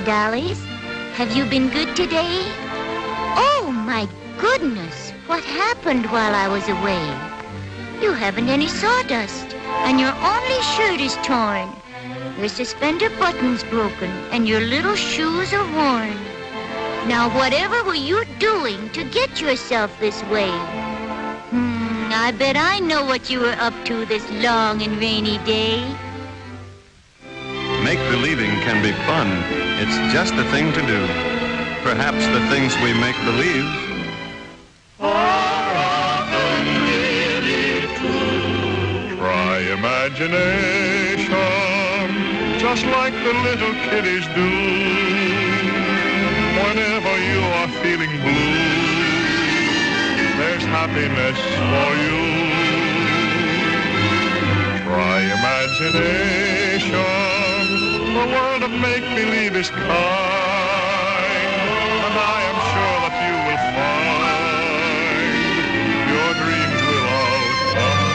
dollies. Have you been good today? Oh, my goodness. What happened while I was away? You haven't any sawdust, and your only shirt is torn. Your suspender button's broken, and your little shoes are worn. Now, whatever were you doing to get yourself this way? I bet I know what you were up to this long and rainy day. Make-believing can be fun. It's just the thing to do. Perhaps the things we make believe are often really true. Try imagination, just like the little kiddies do. Whenever you are feeling blue, there's happiness for you. Try imagination. The world of make-believe is kind, and I am sure that you will find your dreams will all come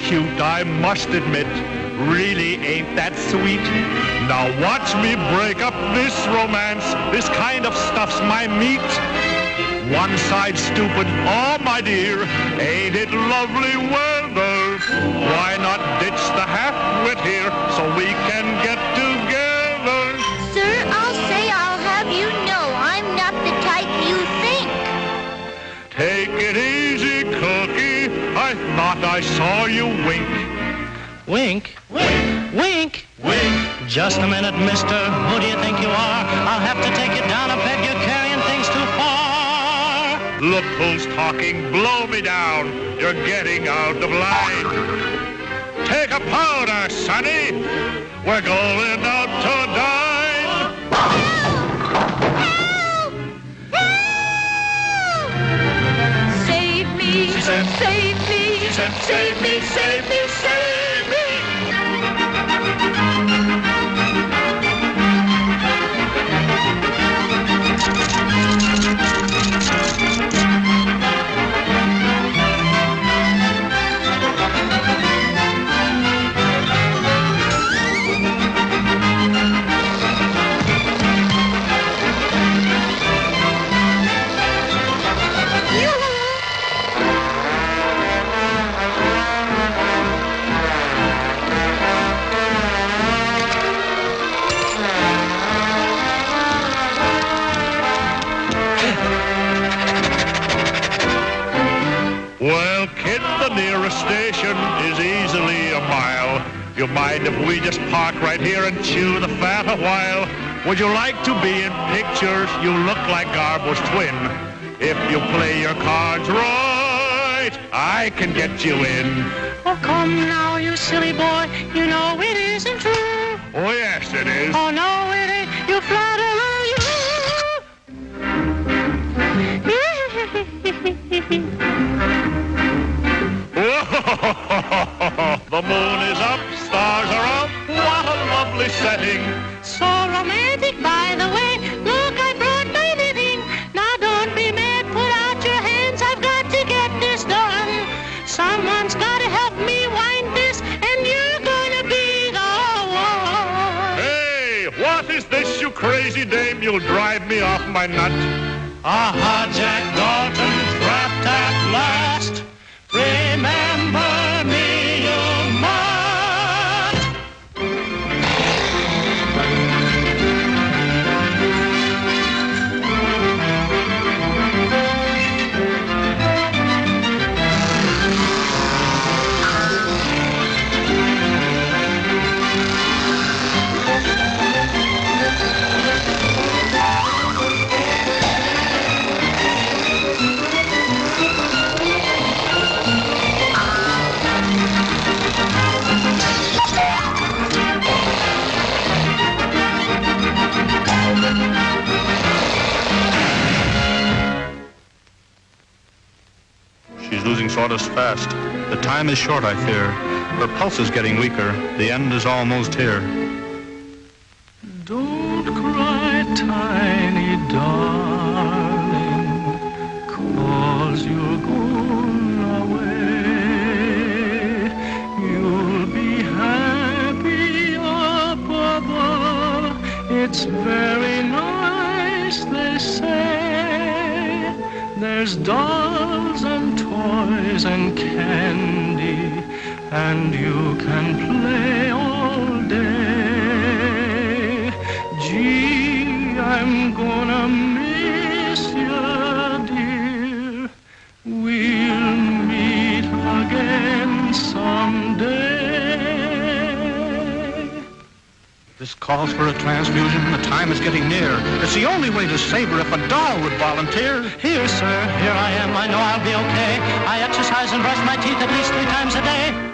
cute, I must admit, really ain't that sweet. Now watch me break up this romance. This kind of stuff's my meat. One side stupid, oh my dear, ain't it lovely weather? Why not ditch the half-wit here so we can get together? Sir, I'll say I'll have you know I'm not the type you think. Take it easy, Cookie. I thought I saw you wink. Wink? Wink? Wink? Wink. Just a minute, mister. Who do you think you are? I'll have to take you down. I beg you're carrying things too far. Look who's talking. Blow me down. You're getting out of line. Take a powder, sonny. We're going out to dine. Save me, She said, save me, she said, save me, save me, save me. Well, kid, the nearest station is easily a mile. You mind if we just park right here and chew the fat a while? Would you like to be in pictures? You look like Garbo's twin. If you play your cards right, I can get you in. Oh, come now, you silly boy. You know it isn't true. Oh, yes, it is. Oh, no, it ain't. You flatterer, you. The moon is up, stars are out. What a lovely setting. So romantic, by the way. Look, I brought my knitting. Now don't be mad, put out your hands. I've got to get this done. Someone's got to help me wind this, and you're gonna be the one. Hey, what is this, you crazy dame? You'll drive me off my nut. Aha, Jack Dalton, trapped at last. Remember me, you must. She's losing sawdust fast. The time is short, I fear. Her pulse is getting weaker. The end is almost here. Don't cry, tiny darling, 'cause you're going away. You'll be happy up above. It's very nice, they say. There's dolls and toys and candy, and you can play all day. Gee, I'm gonna miss you, dear. We'll meet again someday. This calls for a transfusion. The time is getting near. It's the only way to save her if a doll would volunteer. Here, sir, here I am. I know I'll be okay. I exercise and brush my teeth at least 3 times a day.